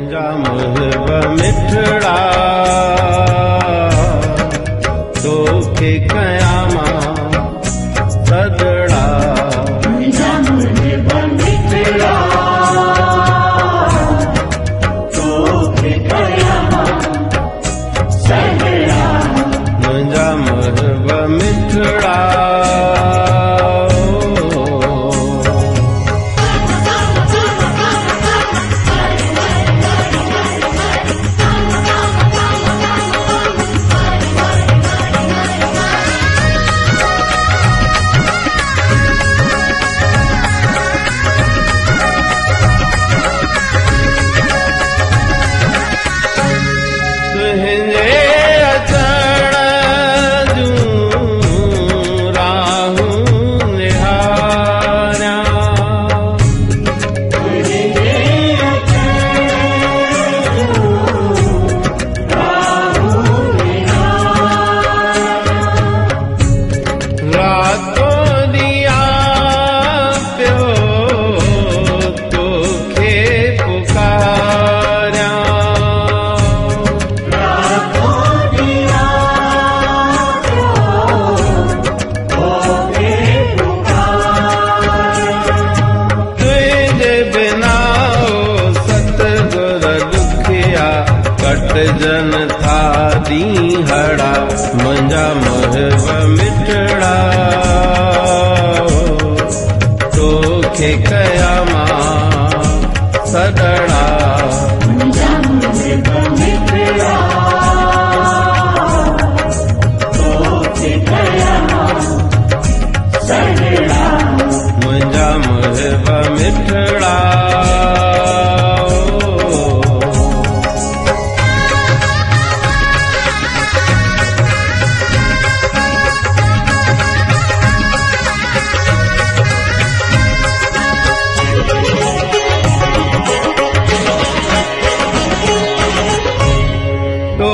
मुंहिंजा मुहिब मिठड़ा तोखे कयां मां सदड़ा मुंहिंजा मुहिब मिठड़ा तोखे कयां मां सदड़ा मुंहिंजा मुहिब मिठड़ा जन था दीहड़ा मुंहिंजा मुहिब मिठड़ा तोखे कयां मां सदड़ा मुंहिंजा मुहिब मिठड़ा तोखे कयां मां सदड़ा मुंहिंजा मुहिब मिठड़ा तो